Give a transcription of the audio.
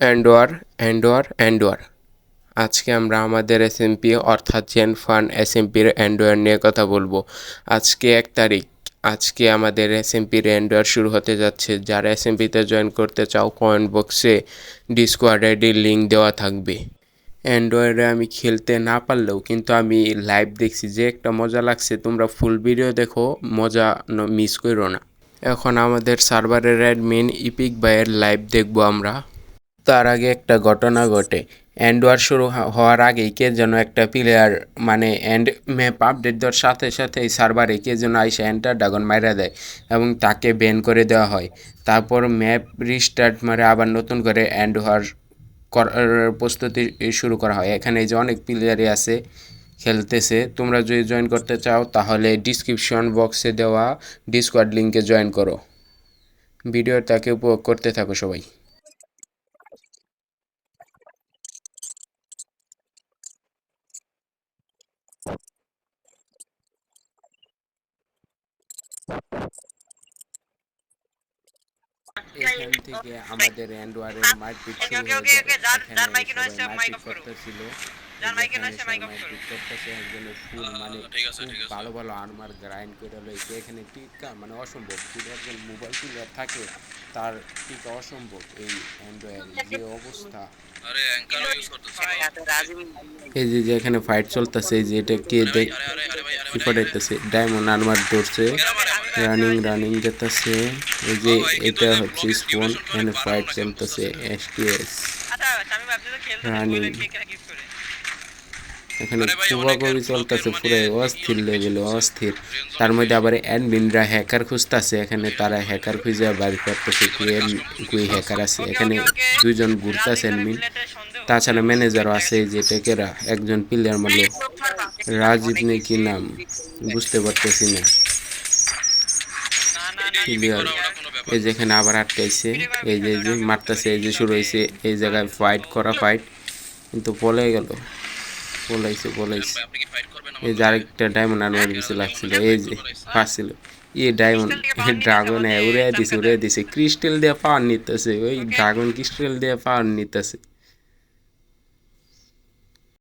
অ্যান্ডওয়ার অ্যান্ডওয়ার অ্যান্ডওয়ার আজকে আমরা আমাদের এসএমপি অর্থাৎ জেন ফান এসএমপির অ্যান্ডওয়ার নিয়ে কথা বলবো। আজকে 1 তারিখ। আজকে আমাদের এসএমপির অ্যান্ডওয়ার শুরু হতে যাচ্ছে। যারা এসএমপিতে জয়েন করতে চাও কমেন্ট বক্সে ডিসকর্ড আইডির লিঙ্ক দেওয়া থাকবে। অ্যান্ড্রয়েডে আমি খেলতে না পারলেও কিন্তু আমি লাইভ দেখছি, যে একটা মজা লাগছে। তোমরা ফুল ভিডিও দেখো, মজা মিস করো না। এখন আমাদের সার্ভারের অ্যাডমিন ইপিক ভাইয়ের লাইভ দেখবো আমরা। তার আগে একটা ঘটনা ঘটে। এন্ড ওয়ার শুরু হওয়ার আগেই কে যেন একটা প্লেয়ার, মানে এন্ড ম্যাপ আপডেট দেওয়ার সাথে সাথে এই সার্ভারে কে যেন আইসা এন্টার ড্রাগন মাইরা দেয় এবং তাকে ব্যান করে দেওয়া হয়। তারপর ম্যাপ রিস্টার্ট মারে আবার নতুন করে এন্ড হওয়ার প্রস্তুতি শুরু করা হয়। এখানে এই যে অনেক প্লেয়ারই আছে খেলতেছে। তোমরা যদি জয়েন করতে চাও তাহলে ডিসক্রিপশন বক্সে দেওয়া ডিসকর্ড লিঙ্কে জয়েন করো। ভিডিওটাকে উপভোগ করতে থাকো সবাই। এখান থেকে আমাদের এন্ডওয়ারের মারপিট শুরু হয়ে যায়। এখানে সবাই মারপিট করতেছিল। যেখানে সবাই মারপিট করতেছে, একজনের ফুল মানে খুব ভালো ভালো আর্মার গ্রাইন্ড করে লইছে। এখানে টিকা মানে অসম্ভব, যদি একজন মোবাইল প্লেয়ার থাকে তার টিকা অসম্ভব। এই এন্ডওয়ারের যে অবস্থা, এই যে এখানে ফাইট চলতেছে, এই যে এটা কে কি ফাটাইতেছে, ডায়মন্ড আর্মার ধরছে, রানিং রানিং যেতেছে। এই যে এটা হচ্ছে স্পন, এখানে ফাইট চলতেছে এসটিএস রানিং। এখানে কুবাকুবি চলতেছে পুরো অস্থির লেভেলে, অস্থির। তার মধ্যে আবার অ্যাডমিনরা হ্যাকার খুঁজতেছে। এখানে তারা হ্যাকার খুঁজে বাইর করতেছে কুই হ্যাকার আছে। এখানে দুইজন ঘুরতেছে অ্যাডমিন, তাছাড়া ম্যানেজারও আছে। যে টেকেরা একজন প্লেয়ার মারলো, রাজীব নেই কি নাম বুঝতে পারতেছি না। প্লেয়ার এই যেখানে আবার আটকাইছে, এই যে মারতেছে, এই যে শুরু হয়েছে। এই জায়গায় ফাইট করা, ফাইট কিন্তু পলাইছে। এই যে আরেকটা ডায়মন্ড আনওয়ার কিছু লাগছিল, এই যে পাচ্ছিল ডায়মন্ড ড্রাগনে উড়ে দিছে ক্রিস্টাল দিয়ে পাওয়ার নিতেছে, ওই ড্রাগন ক্রিস্টাল দিয়ে পাওয়ার নিতেছে।